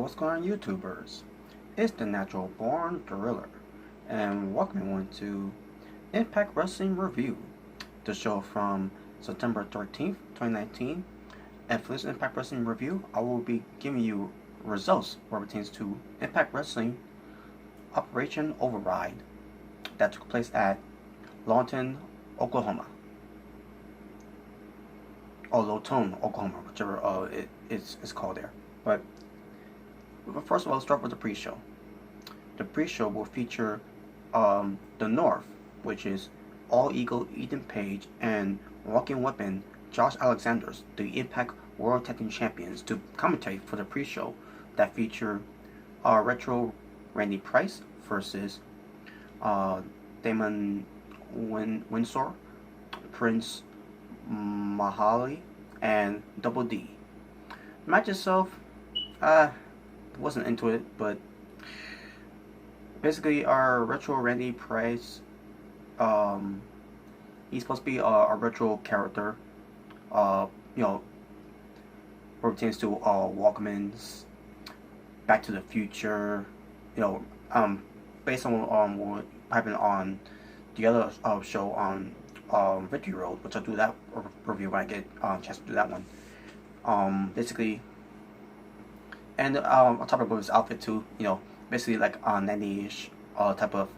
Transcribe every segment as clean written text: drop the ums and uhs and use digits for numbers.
what's going on, YouTubers? It's the Natural Born Thriller, and welcome everyone to Impact Wrestling Review, the show from September 13th, 2019. And for this Impact Wrestling Review, I will be giving you results what pertains to Impact Wrestling Operation Override that took place at Lawton, Oklahoma. Or Lawton, Oklahoma, whichever it's called there. But first of all, let's start with the pre-show. The pre-show will feature the North, which is All Eagle Ethan Page and Walking Weapon Josh Alexander's, the Impact World Tag Team Champions, to commentate for the pre-show that feature Retro Randy Price versus Damon Windsor, Prince Mahali, and Double D. The match itself, wasn't into it, but basically our Retro Randy Price, he's supposed to be a retro character, you know, pertains to Walkman's Back to the Future, you know, based on what happened on the other show on Victory Road, which I'll do that review when I get a chance to do that one. Basically, and on top of his outfit too, you know, basically like 90-ish type of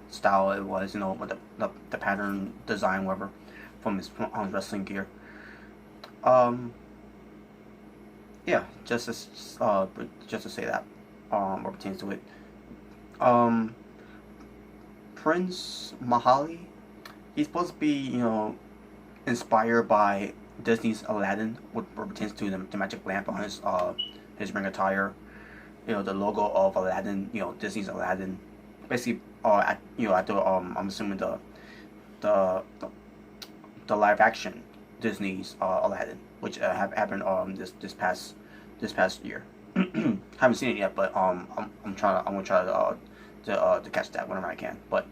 style it was, you know, with the pattern design, whatever, from his wrestling gear. Yeah, just to say that, what pertains to it. Prince Mahali, he's supposed to be, you know, inspired by Disney's Aladdin, what pertains to the magic lamp on his ring attire. You know, the logo of Aladdin, you know, Disney's Aladdin. Basically, at the I'm assuming the live action Disney's Aladdin, which happened this past year. Haven't seen it yet, but I'm gonna try to catch that whenever I can. But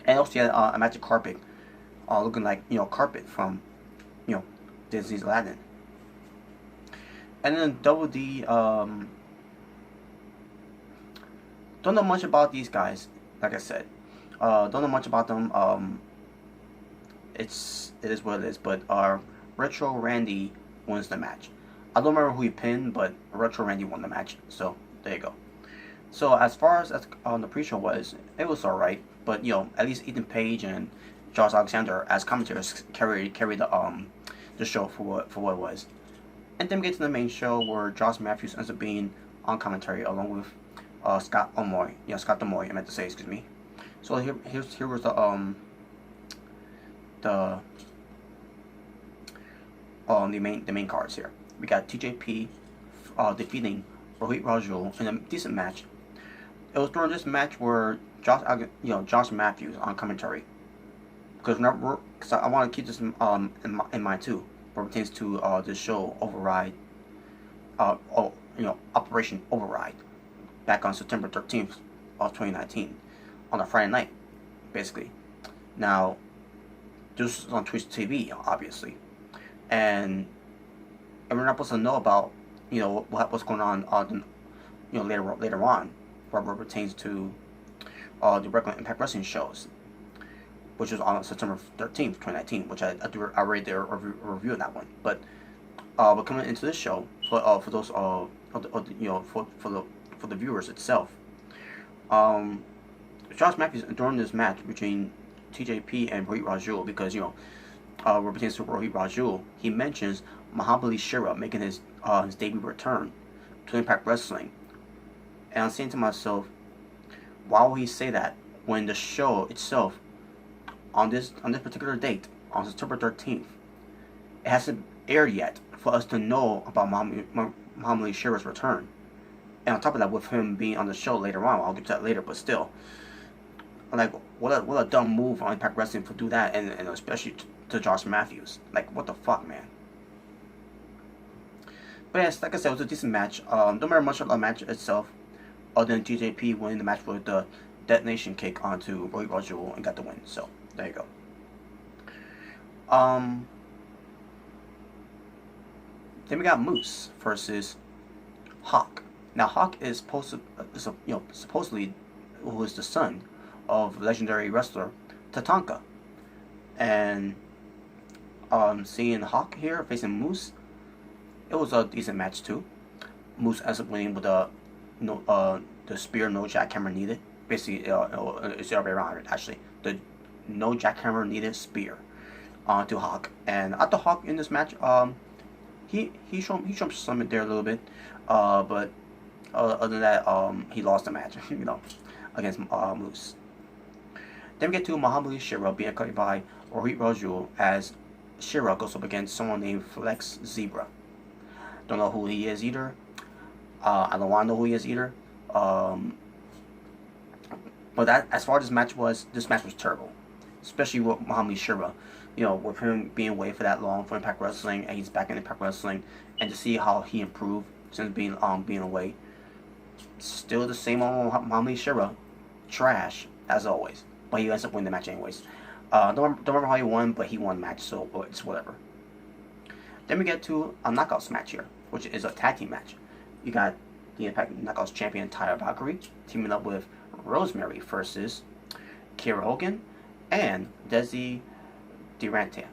and also had a magic carpet, looking like, you know, carpet from, you know, Disney's Aladdin. And then Double D, don't know much about these guys. Like I said, don't know much about them. It is what it is. But Retro Randy wins the match. I don't remember who he pinned, but Retro Randy won the match. So there you go. So as far as the pre-show was, it was alright. But you know, at least Ethan Page and Josh Alexander as commentators carried the show for what it was. And then we get to the main show where Josh Matthews ends up being on commentary along with Scott D'Amore. Yeah, Scott D'Amore, I meant to say, excuse me. So here was the main cards here. We got TJP defeating Rohit Raju in a decent match. It was during this match where Josh Matthews on commentary, because I want to keep this in mind too. Pertains to this show Override, Operation Override, back on September 13th of 2019, on a Friday night, basically. Now, this is on Twitch TV, obviously, and we're not supposed to know about, you know, what's going on, you know, later on, what pertains to the regular Impact Wrestling shows, which was on September 13th, 2019, which I already did a review of that one. But we're coming into this show for those you know, for the viewers itself. Josh Matthews during this match between TJP and Rohit Raju, because, you know, what pertains to Rohit Raju, he mentions Mahabali Shera making his debut return to Impact Wrestling, and I'm saying to myself, why would he say that when the show itself, on this particular date, on September 13th, it hasn't aired yet for us to know about Mahabali Shera's return. And on top of that, with him being on the show later on, I'll get to that later, but still, like, what a dumb move on Impact Wrestling to do that, and especially to Josh Matthews. Like, what the fuck, man. But yes, like I said, it was a decent match. Don't remember much of the match itself, other than TJP winning the match with the detonation kick onto Rohit Raju and got the win. So there you go. Then we got Moose versus Hawk. Now Hawk is supposedly who is the son of legendary wrestler Tatanka, and seeing Hawk here facing Moose, it was a decent match too. Moose ends up winning with the spear no jackhammer needed. Basically, it's the other way around actually. The no jackhammer needed spear to Hawk, and at the Hawk in this match, he showed some there a little bit, but other than that, he lost the match, against Moose. Then we get to Muhammad Shira being accompanied by Rohit Raju as Shira goes up against someone named Flex Zebra. Don't know who he is either. I don't want to know who he is either. But that, as far as this match was terrible, especially with Muhammad Shira. With him being away for that long for Impact Wrestling, and he's back in Impact Wrestling, and to see how he improved since being away. Still the same old Muhammad Shira, trash as always. But he ends up winning the match anyways. Don't remember how he won, but he won the match, so it's whatever. Then we get to a Knockouts match here, which is a tag team match. You got the Impact Knockouts champion Tyler Valkyrie teaming up with Rosemary versus Kiera Hogan and Desi Durante.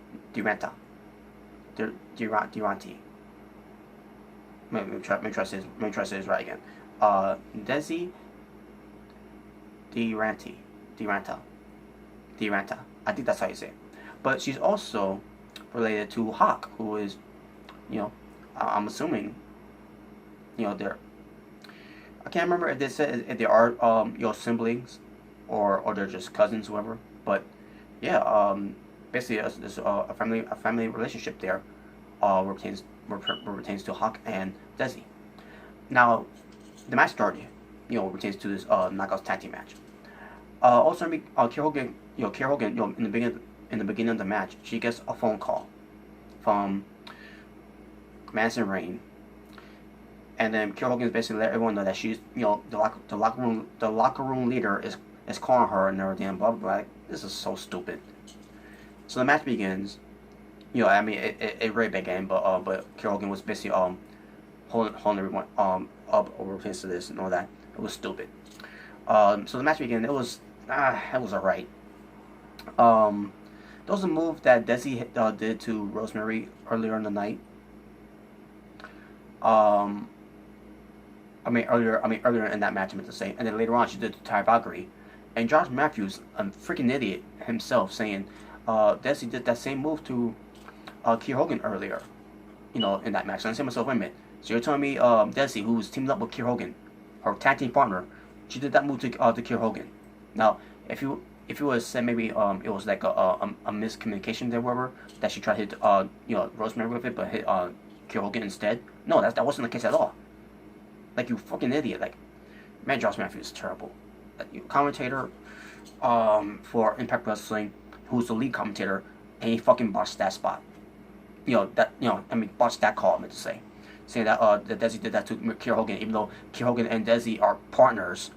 Let me try to say this right again. Desi Duranta. I think that's how you say it. But she's also related to Hawk, who is, I'm assuming, they're. I can't remember if they said if they are siblings, or they're just cousins, whoever. But yeah, basically there's a family relationship there, pertains to Hawk and Desi. Now, the match started, pertains to this Knockouts tag team match. Also, Kiera Hogan, in the beginning of the match, she gets a phone call from Madison Rain, and then Kiera Hogan is basically let everyone know that she's, the locker room leader is calling her and everything, blah blah blah. Like, this is so stupid. So the match begins. It really began, but Kiera Hogan was basically holding everyone up over to this and all that. It was stupid. So the match began. It was alright. There was a move that Desi did to Rosemary earlier in the night. Earlier in that match, I meant to say, and then later on she did to Ty Valkyrie, and Josh Matthews, a freaking idiot himself, saying, Desi did that same move to Kiera Hogan earlier, in that match. And I say to myself, wait a minute, so you're telling me Desi, who was teamed up with Kiera Hogan, her tag team partner, she did that move to Kiera Hogan. Now, if you would have said maybe it was like a miscommunication there, whatever, that she tried to hit Rosemary with it, but hit Kiera Hogan instead. No, that wasn't the case at all. Like, you fucking idiot. Like, man, Josh Matthews is terrible. Commentator for Impact Wrestling, who's the lead commentator, and he fucking botched that spot. Botched that call, I meant to say. Saying that that Desi did that to Kiera Hogan, even though Kiera Hogan and Desi are partners.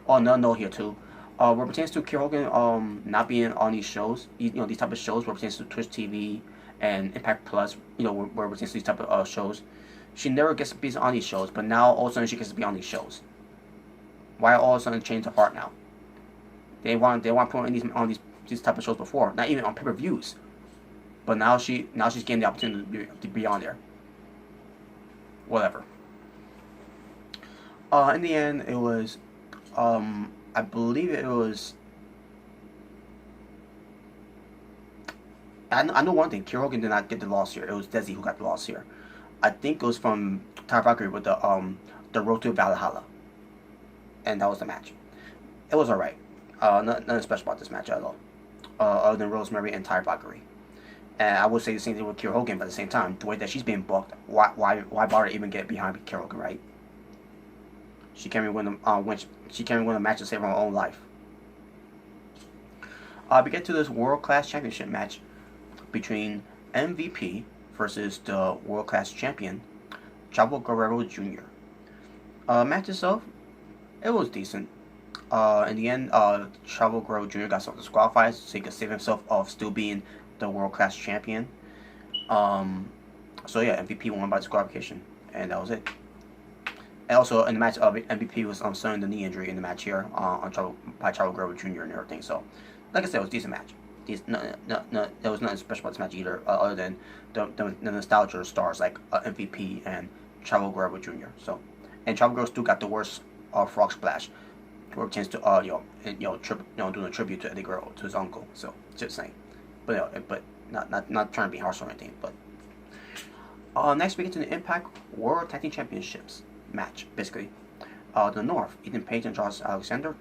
Oh, another note here too. Where pertains to Kiera Hogan not being on these shows, these type of shows, where pertains to Twitch TV and Impact Plus, where pertains to these type of shows, she never gets to be on these shows, but now all of a sudden she gets to be on these shows. Why all of a sudden change her heart now? They want put on these type of shows before, not even on pay-per-views, but now she's getting the opportunity to be on there. Whatever. In the end, it was, I believe it was. I know one thing. Kiera Hogan did not get the loss here. It was Desi who got the loss here. I think it was from Ty Valkyrie with the Road to Valhalla, and that was the match. It was alright. Nothing special about this match at all, other than Rosemary and Ty Valkyrie. And I would say the same thing with Kiera Hogan, but at the same time, the way that she's being booked, why bother even get behind Kiera Hogan, right? She can't even win a match to save her own life. We get to this World Class Championship match between MVP versus the World Class Champion, Chavo Guerrero Jr. Match itself, it was decent. In the end, Chavo Guerrero Jr. got disqualified, so he could save himself of still being the World Class Champion. So yeah, MVP won by disqualification, and that was it. And also in the match, MVP was suffering the knee injury in the match here by Chavo Guerrero Jr. and everything. So, like I said, it was a decent match. No, there was nothing special about this match either, other than the nostalgia stars like MVP and Chavo Guerrero Jr. So, and Chavo Guerrero still got the worst frog splash, where it tends to doing a tribute to Eddie Guerrero, to his uncle. So, just saying, but not trying to be harsh or anything. But next we get to the Impact World Tag Team Championships match, basically. The North, Ethan Page and Josh Alexander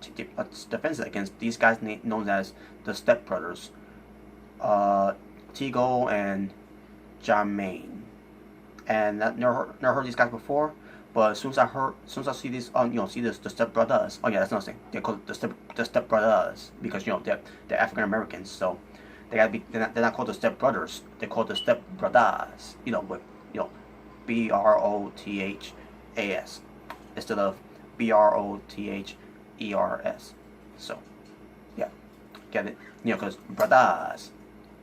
defends against these guys known as the Step Brothers, Tigo and Jermaine. And I never heard these guys before, but as soon as I see these, the Step Brothers. Oh yeah, that's another thing. They're called the Step Brothers because they're African Americans, so they gotta be. They're not called the Step Brothers. They're called the Step Brothers. With BROTHAS instead of BROTHERS. So, yeah, get it? Because brothers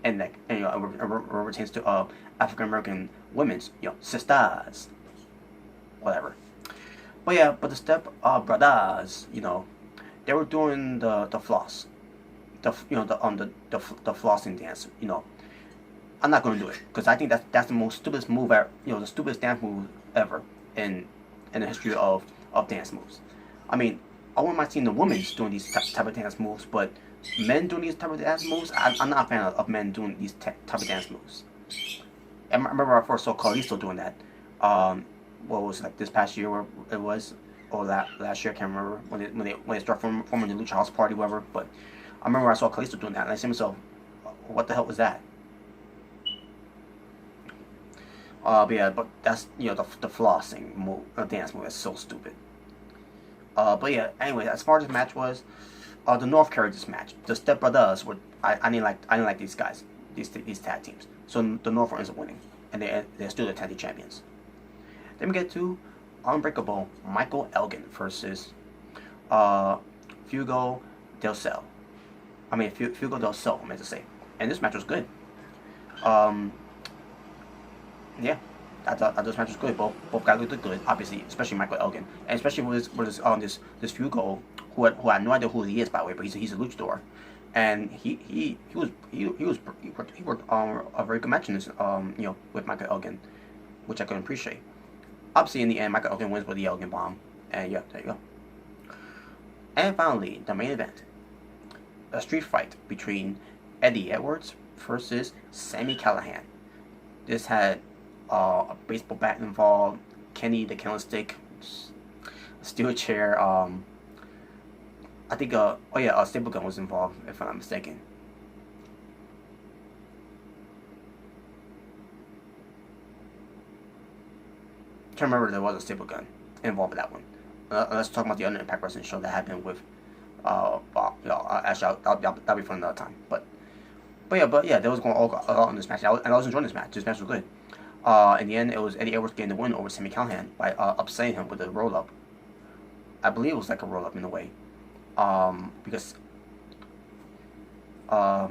and it pertains to African American women's, sisters, whatever. But yeah, but the Step Brothers, they were doing the floss, the flossing dance. I'm not going to do it because I think that's the most stupidest move ever. The stupidest dance move ever in the history of dance moves. I mean, I wouldn't mind seeing the women doing these type of dance moves, but men doing these type of dance moves, I'm not a fan of men doing these type of dance moves. I remember I first saw Kalisto doing that. What was it, like this past year where it was, or last year, I can't remember when they started forming the Lucha House Party, whatever. But I remember I saw Kalisto doing that, and I said to myself, what the hell was that? But that's the flossing move, dance move is so stupid. But yeah, anyway, as far as the match was, the North carried this match. The Step Brothers were I didn't like these guys, these tag teams. So the North ends up winning, and they're still the tag team champions. Then we get to Unbreakable Michael Elgin versus Fuego del Sol. Fuego del Sol, I meant to say. And this match was good. Yeah, I thought this match was good. Both guys looked good, obviously, especially Michael Elgin, and especially with this Fuego, who I had no idea who he is, by the way, but he's a luchador, and he worked a very good match in this with Michael Elgin, which I could appreciate. Obviously, in the end, Michael Elgin wins with the Elgin bomb, and yeah, there you go. And finally, the main event, a street fight between Eddie Edwards versus Sami Callihan. This had a baseball bat involved, Kenny the Candlestick, a steel chair, I think a staple gun was involved, if I'm not mistaken. I can't remember if there was a staple gun involved with that one. Let's talk about the other Impact Wrestling show that happened with actually that'll be for another time. But yeah, they was going all out in this match, and I was enjoying this match. This match was good. In the end, it was Eddie Edwards getting the win over Sami Callihan by upsetting him with a roll up. I believe it was like a roll up in a way, because I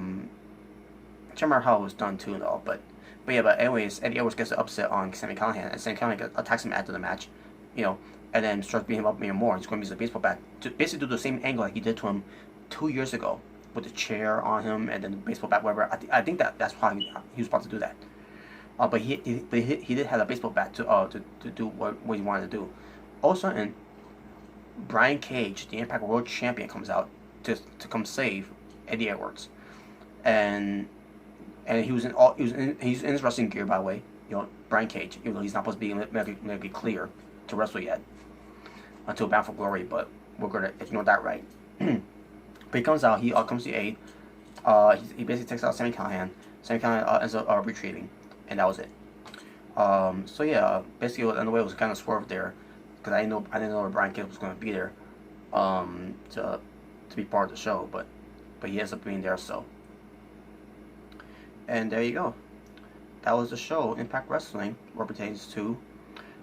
can't remember how it was done too, though. But anyways, Eddie Edwards gets the upset on Sami Callihan, and Sami Callihan attacks him after the match, and then starts beating him up even more. He's going to use the baseball bat to basically do the same angle like he did to him 2 years ago with the chair on him and then the baseball bat, whatever. I think that's why he was about to do that. But he did have a baseball bat to do what he wanted to do. All of a sudden, Brian Cage, the Impact World Champion, comes out to come save Eddie Edwards, and he's in his wrestling gear, by the way. Brian Cage, even though he's not supposed to be medically clear to wrestle yet until Bound for Glory, but we're gonna ignore that, right? But he comes out. He comes to aid. He basically takes out Sami Callihan. Sami Callihan ends up retreating, and that was it. So yeah, basically in a way it was kind of swerved there, because I didn't know that Brian Cage was going to be there, to be part of the show, but he ends up being there. So, and there you go. That was the show, Impact Wrestling, what pertains to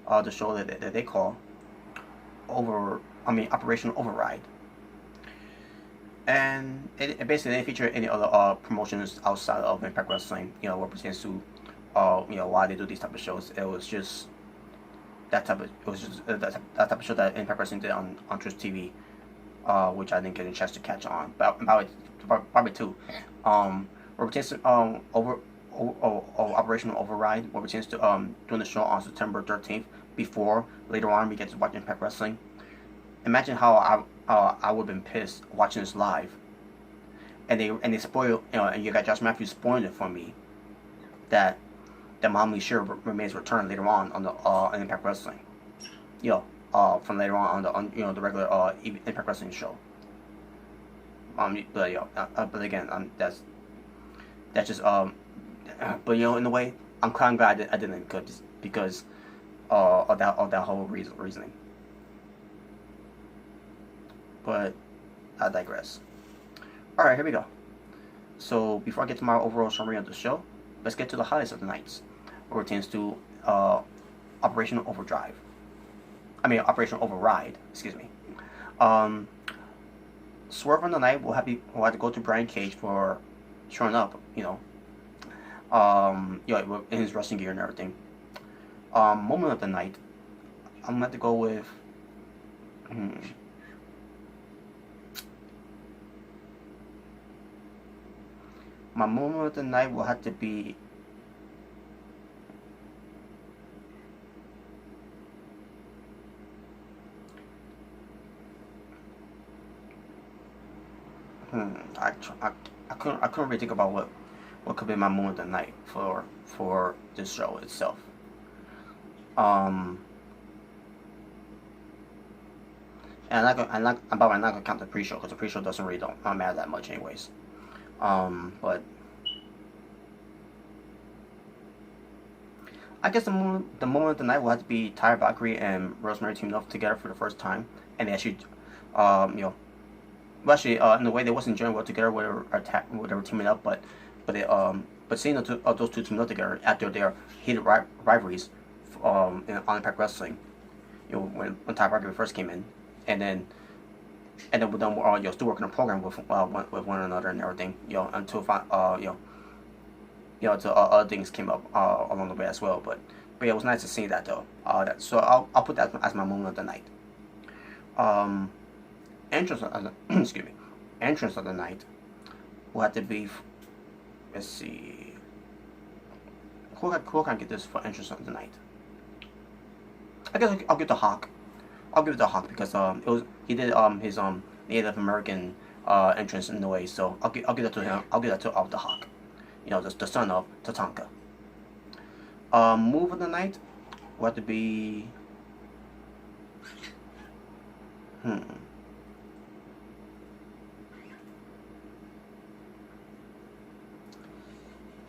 the show that they call Operation Override. And it basically didn't feature any other promotions outside of Impact Wrestling, what pertains to why they do these type of shows. It was just that type of it was just that type of show that Impact Wrestling did on Twitch TV, which I didn't get a chance to catch on. But probably two. Where pertains to Operational Override, where pertains to doing the show on September 13th. Before later on we get to watch Impact Wrestling. Imagine how I would have been pissed watching this live, and they spoil, and you got Josh Matthews spoiling it for me, that Mommy Sure remains return later on the Impact Wrestling, from later on the regular Impact Wrestling show. But again, that's just but in a way, I'm kind of glad I didn't because of that whole reasoning. But I digress. Alright, here we go. So before I get to my overall summary of the show, let's get to the highlights of the nights, where it pertains to Operational Overdrive. Operational Override, excuse me. Swerve on the night will have to go to Brian Cage for showing up, in his wrestling gear and everything. Moment of the night, I'm gonna have to go with my moment of the night will have to be I couldn't really think about what could be my moment of the night for this show itself. And I'm not gonna count the pre-show, because the pre-show doesn't really don't matter that much anyways. But I guess the moment of the night will have to be Tyra Valkyrie and Rosemary teaming up together for the first time, and they actually, in a way they wasn't enjoying well together when they were teaming up, but seeing those two teaming up together after their heated rivalries, on Impact Wrestling, when Tyra Valkyrie first came in, and then with them, still working a program with one another and everything, until other things came up along the way as well. But yeah, it was nice to see that though. So I'll put that as my moment of the night. Entrance of the excuse me, entrance of the night will have to be. Let's see. Who can I get this for entrance of the night? I guess I'll give the Hawk. I'll give it to Hawk because he did his Native American entrance in the way, so I'll give that to him. I'll give that to the Hawk, the son of Tatanka. Move of the night will have to be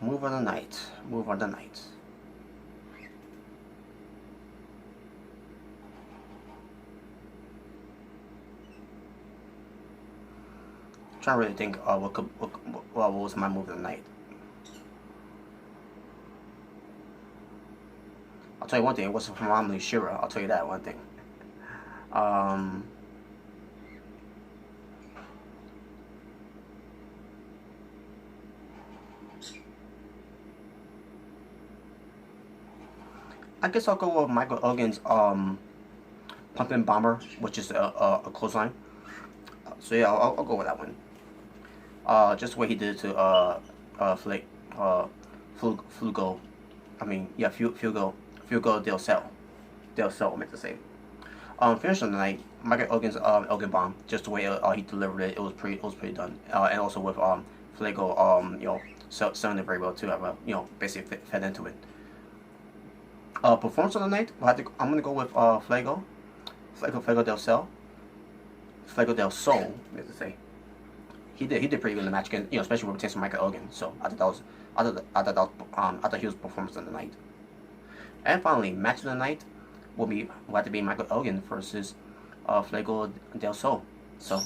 Move of the night. Trying to really think what was my move of the night. I'll tell you one thing, it wasn't from Romney Shira, I'll tell you that one thing. I guess I'll go with Michael Elgin's Pumping Bomber, which is a clothesline. So yeah, I'll go with that one. Just the way he did it to Fugo. Fugo Del Cel, I meant to say. Finish of the night, Michael Elgin's Elgin Bomb. Just the way he delivered it, it was pretty done. And also with Flago, selling it very well too. Basically fed into it. Performance of the night, I'm gonna go with Flago Del Cel. Flago Del Sol, I meant to say. He did pretty good in the match again, especially with Michael Elgin. So I thought he was performance of the night. And finally, match of the night will have to be Michael Elgin versus Flago Del Sol. So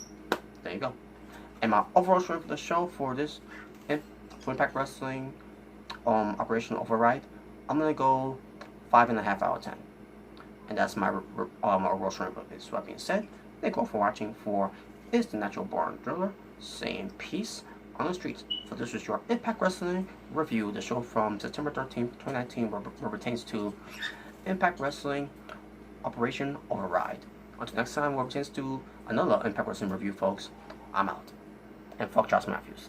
there you go. And my overall score for the show for this for Impact Wrestling Operational Override, I'm gonna go 5.5 out of 10. And that's my overall score of it. So that being said, thank you all for watching. For Is the Natural Born Driller, saying peace on the streets. So this was your Impact Wrestling review, the show from September 13th, 2019, where pertains to Impact Wrestling Operation Override. Until next time, we'll return to another Impact Wrestling review, folks. I'm out. And fuck Josh Matthews.